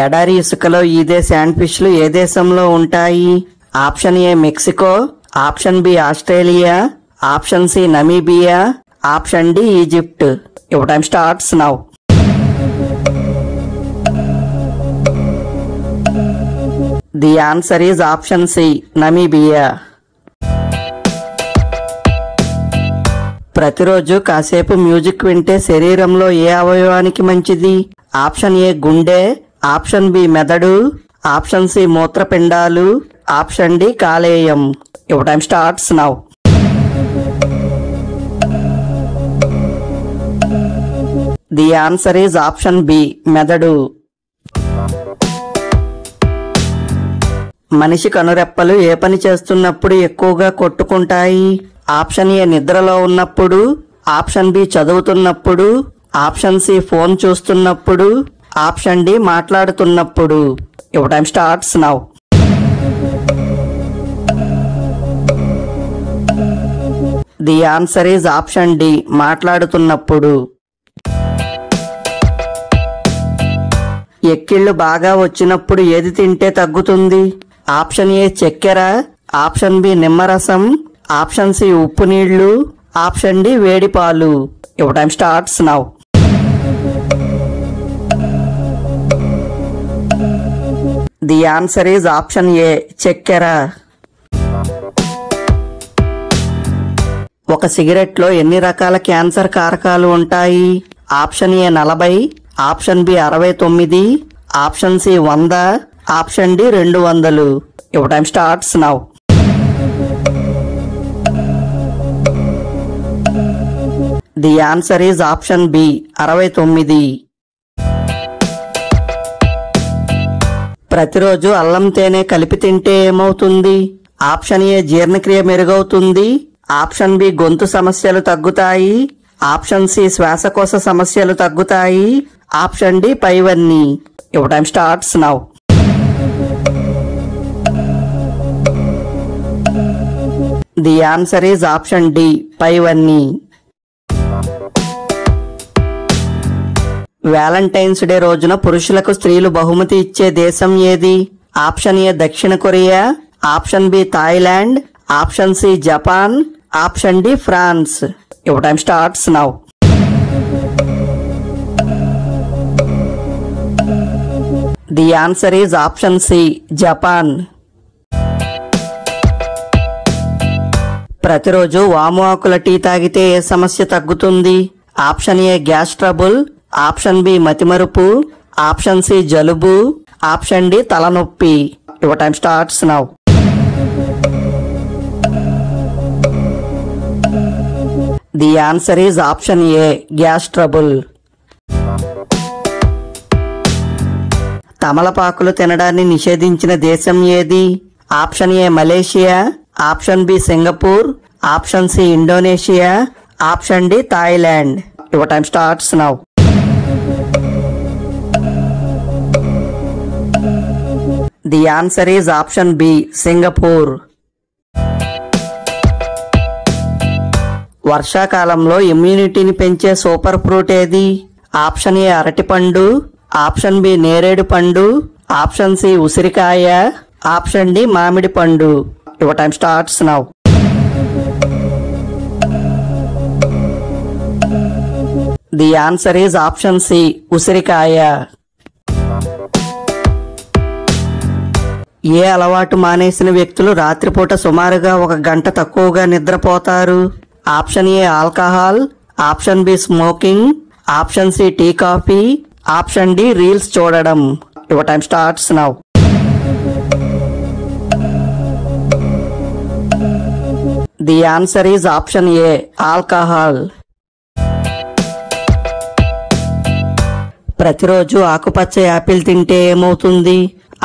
ఎడారి ఇసుకలో ఈదే శాండ్ ఫిష్లు ఏ దేశంలో ఉంటాయి? Option A Mexico, option B Australia, option C Namibia, option D Egypt. Your time starts now. The answer is option C Namibia. ప్రతిరోజు కాసేపు music వింటే శరీరంలో ఏ అవయవానికి మంచిది? ఆప్షన్ ఏ గుండె, ఆప్షన్ బి మెదడు, ఆప్షన్ సి మూత్రపిండాలు, ఆప్షన్ డి కాలేయం. Your time starts now. The answer is option B మెదడు. మనిషి కనురెప్పలు ఏ పని చేస్తున్నప్పుడు ఎక్కువగా కొట్టుకుంటాయి? ఆప్షన్ ఏ నిద్రలో ఉన్నప్పుడు, ఆప్షన్ బి చదువుతున్నప్పుడు, ఆప్షన్ సి ఫోన్ చూస్తున్నప్పుడు, ఆప్షన్ డి మాట్లాడుతున్నప్పుడు. Your time starts now. The answer is option D మాట్లాడుతున్నప్పుడు. ఎక్కిళ్ళు బాగా వచ్చినప్పుడు ఏది తింటే తగ్గుతుంది? ఆప్షన్ ఏ చక్కెర, ఆప్షన్ బి నిమ్మరసం, ఆప్షన్ సి ఉప్పు నీళ్లు, ఆప్షన్ డి వేడి పాలు. Your time starts now. The answer is option A చక్కెర. ఒక సిగరెట్ లో ఎన్ని రకాల క్యాన్సర్ కారకాలు ఉంటాయి? Option A 40, option B 69, option C 100, option D 200. Your time starts now. The answer is option B 69. ప్రతిరోజు అల్లం తేనె కలిపి తింటే ఏమవుతుంది? ఆప్షన్ ఏ జీర్ణక్రియ మెరుగవుతుంది, ఆప్షన్ బి గొంతు సమస్యలు తగ్గుతాయి, ఆప్షన్ సి శ్వాసకోశ సమస్యలు తగ్గుతాయి, ఆప్షన్ డి పైవన్నీ. Your time starts now. The answer is option D పైవన్నీ. వ్యాలంటైన్స్ డే రోజున పురుషులకు స్త్రీలు బహుమతి ఇచ్చే దేశం ఏది? ఆప్షన్ ఏ దక్షిణ Korea, option B Thailand, option C Japan, option D France. Your time starts now. The answer is option C Japan. ప్రతిరోజు వాము ఆకుల టీ తాగితే ఏ సమస్య తగ్గుతుంది? Option A gas trouble, option B మతిమరుపు, ఆప్షన్ సి జలుబు, ఆప్షన్ డి తలనొప్పి. Your time starts now. The answer is option A gas trouble. తమలపాకులు తినడాన్ని నిషేధించిన దేశం ఏది? Option A Malaysia, option B Singapore, option C Indonesia, option D Thailand. Your time starts now. The answer is option B Singapore. వర్షాకాలంలో ఇమ్యూనిటీని పెంచే super fruit ఏది? Option A అరటిపండు, ఆప్షన్ బి నేరేడు పండు, ఆప్షన్ సి ఉసిరికాయ, ఆప్షన్ డి మామిడి పండు. Your time starts now. The answer is option C ఉసిరికాయ. ఏ అలవాటు మానేసిన వ్యక్తులు రాత్రిపూట సుమారుగా 1 గంట తక్కువగా నిద్రపోతారు? Option A alcohol, option B smoking, option C tea coffee, option D reels చూడడం. Your time starts now. The answer is option A alcohol. ప్రతిరోజు ఆకుపచ్చ యాపిల్ తింటే ఏమవుతుంది?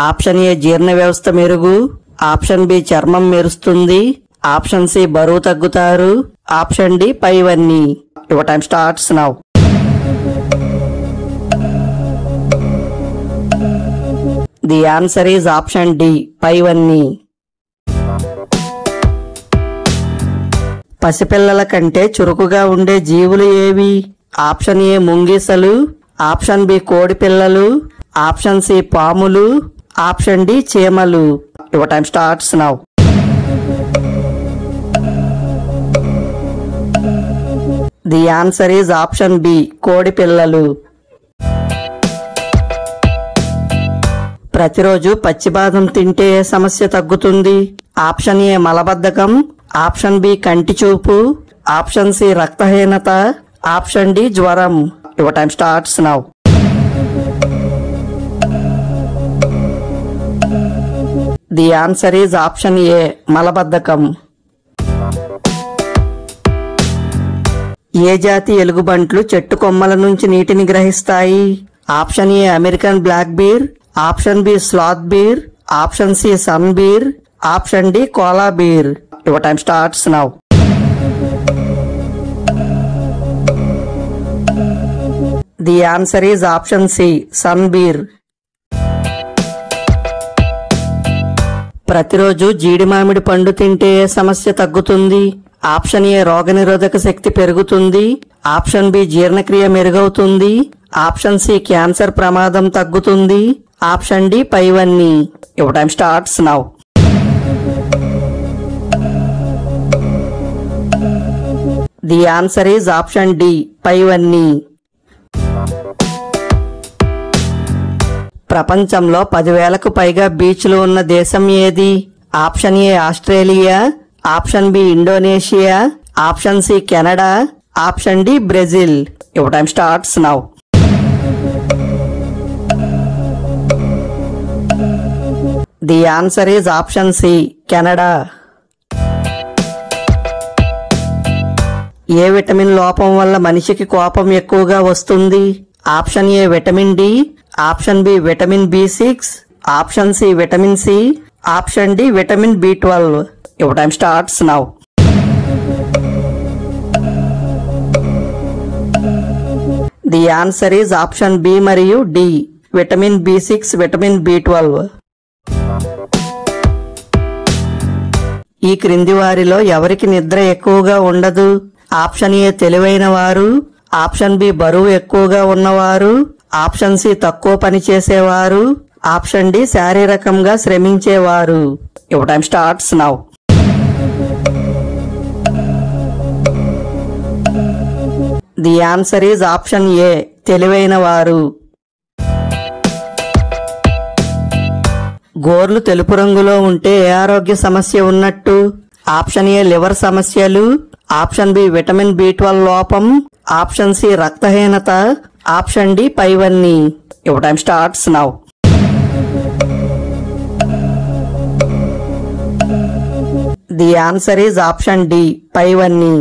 ఆప్షన్ ఏ జీర్ణ వ్యవస్థ మెరుగు, ఆప్షన్ బి చర్మం మెరుస్తుంది, ఆప్షన్ సి బరువు తగ్గుతారు, ఆప్షన్ డి పైవన్నీ. Your time starts now. The answer is option D పైవన్నీ. పసిపిల్లల కంటే చురుకుగా ఉండే జీవులు ఏవి? ఆప్షన్ ఏ ముంగిసలు, ఆప్షన్ బి కోడి పిల్లలు, ఆప్షన్ సి పాములు, ఆప్షన్ డి చీమలు. Your time starts now. The answer is option B కోడి పిల్లలు. ప్రతిరోజు పచ్చి బాదం తింటే ఏ సమస్య తగ్గుతుంది? ఆప్షన్ ఏ మలబద్ధకం, ఆప్షన్ బి కంటి చూపు, ఆప్షన్ సి రక్తహీనత, ఆప్షన్ డి జ్వరం. Your time starts now. The answer is option A మలబద్ధకం. ఏ జాతి ఎలుగుబంట్లు చెట్టు కొమ్మల నుంచి నీటిని గ్రహిస్తాయి? Option A American black bear, option B sloth bear, option C sun bear, option D koala bear. Your time starts now. The answer is option C sun bear. ప్రతిరోజు జీడి మామిడి పండు తింటే ఏ సమస్య తగ్గుతుంది? ఆప్షన్ ఏ రోగనిరోధక శక్తి పెరుగుతుంది, ఆప్షన్ బి జీర్ణక్రియ మెరుగవుతుంది, ఆప్షన్ సి క్యాన్సర్ ప్రమాదం తగ్గుతుంది, ఆప్షన్ డి పైవన్నీ. Your time starts now. The answer is option D పైవన్నీ. ప్రపంచంలో 10,000కు పైగా బీచ్లు ఉన్న దేశం ఏది? Option A Australia, option B Indonesia, option C Canada, option D Brazil. Your time starts now. The answer is option C Canada. ఏ vitamin లోపం వల్ల మనిషికి కోపం ఎక్కువగా వస్తుంది? Option A vitamin D, option B vitamin B6, option C vitamin C, option D vitamin B12. Your time starts now. The answer is option B మరియు D vitamin B6, vitamin B12. ఈ క్రింది వారిలో ఎవరికి నిద్ర ఎక్కువగా ఉండదు? ఆప్షన్ ఏ తెలివైన వారు, ఆప్షన్ బి బరువు ఎక్కువగా ఉన్నవారు, ఆప్షన్ సి తక్కువ పని చేసేవారు, ఆప్షన్ డి శారీరకంగా శ్రమించేవారు. Your time starts now. The answer is option A తెలివైన వారు. గోర్లు తెలుపు రంగులో ఉంటే ఏ ఆరోగ్య సమస్య ఉన్నట్టు? ఆప్షన్ ఏ లివర్ సమస్యలు, ఆప్షన్ బి విటమిన్ B12 లోపం, ఆప్షన్ సి రక్తహీనత, ఆప్షన్ డి పైవన్నీ. Your time starts now. The answer is option D పైవన్నీ.